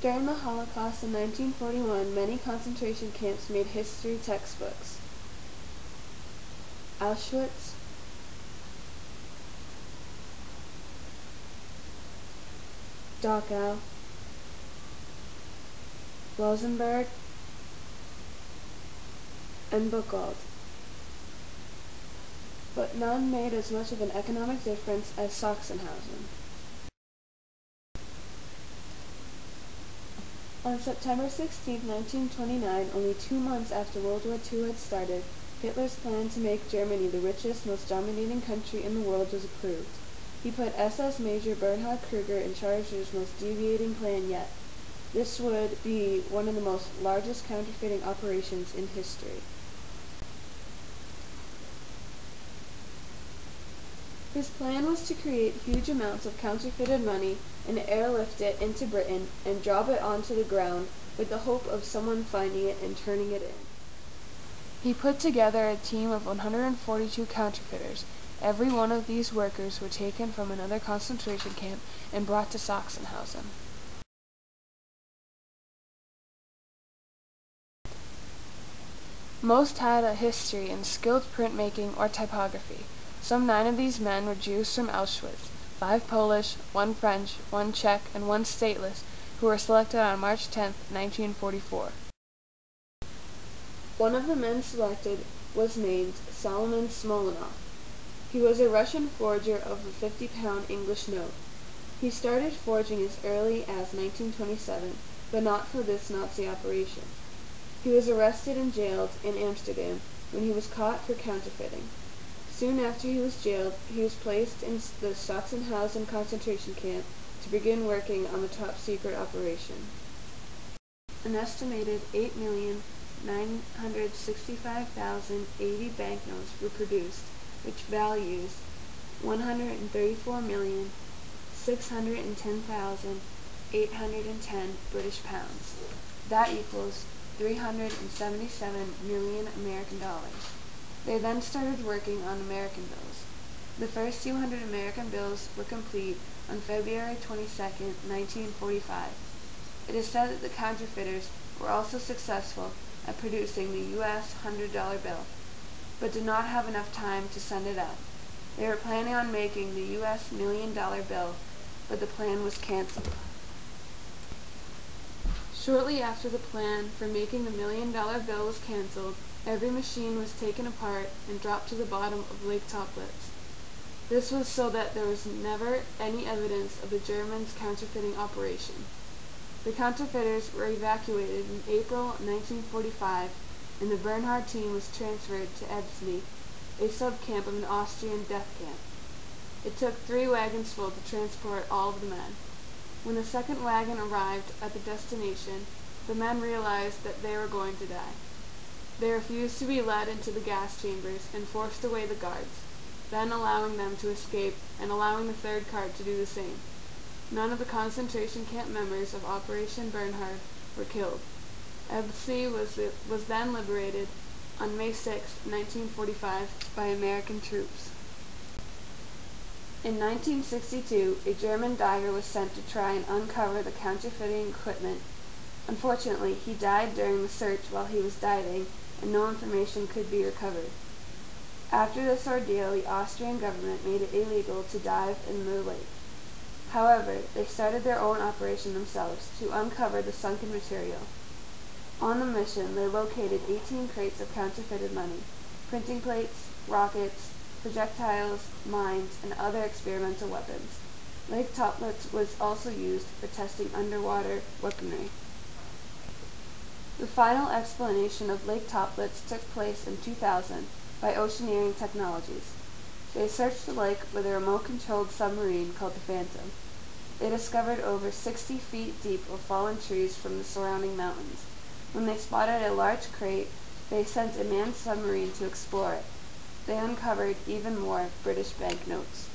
During the Holocaust in 1941, many concentration camps made history textbooks. Auschwitz, Dachau, Rosenberg, and Buchenwald, but none made as much of an economic difference as Sachsenhausen. On September 16, 1929, only 2 months after World War II had started, Hitler's plan to make Germany the richest, most dominating country in the world was approved. He put SS Major Bernhard Kruger in charge of his most deviating plan yet. This would be one of the most largest counterfeiting operations in history. His plan was to create huge amounts of counterfeited money and airlift it into Britain and drop it onto the ground with the hope of someone finding it and turning it in. He put together a team of 142 counterfeiters. Every one of these workers were taken from another concentration camp and brought to Sachsenhausen. Most had a history in skilled printmaking or typography. Some 9 of these men were Jews from Auschwitz, 5 Polish, 1 French, 1 Czech, and 1 stateless, who were selected on March 10, 1944. One of the men selected was named Solomon Smolenov. He was a Russian forger of a 50-pound English note. He started forging as early as 1927, but not for this Nazi operation. He was arrested and jailed in Amsterdam when he was caught for counterfeiting. Soon after he was jailed, he was placed in the Sachsenhausen concentration camp to begin working on the top-secret operation. An estimated 8,965,080 banknotes were produced, which values 134,610,810 British pounds. That equals 377 million American dollars. They then started working on American bills. The first 200 American bills were complete on February 22, 1945. It is said that the counterfeiters were also successful at producing the U.S. $100 bill, but did not have enough time to send it out. They were planning on making the U.S. $1 million bill, but the plan was canceled. Shortly after the plan for making the $1 million bill was canceled, every machine was taken apart and dropped to the bottom of Lake Toplitz. This was so that there was never any evidence of the Germans' counterfeiting operation. The counterfeiters were evacuated in April 1945, and the Bernhard team was transferred to Ebsny, a sub-camp of an Austrian death camp. It took 3 wagons full to transport all of the men. When the second wagon arrived at the destination, the men realized that they were going to die. They refused to be led into the gas chambers and forced away the guards, then allowing them to escape and allowing the third cart to do the same. None of the concentration camp members of Operation Bernhard were killed. Ebsny was then liberated on May 6, 1945 by American troops. In 1962, a German diver was sent to try and uncover the counterfeiting equipment. Unfortunately, he died during the search while he was diving, and no information could be recovered. After this ordeal, the Austrian government made it illegal to dive in the lake. However, they started their own operation themselves to uncover the sunken material. On the mission, they located 18 crates of counterfeited money, printing plates, rockets, projectiles, mines, and other experimental weapons. Lake Toplitz was also used for testing underwater weaponry. The final explanation of Lake Toplitz took place in 2000 by Oceaneering Technologies. They searched the lake with a remote-controlled submarine called the Phantom. They discovered over 60 feet deep of fallen trees from the surrounding mountains. When they spotted a large crate, they sent a manned submarine to explore it. They uncovered even more British banknotes.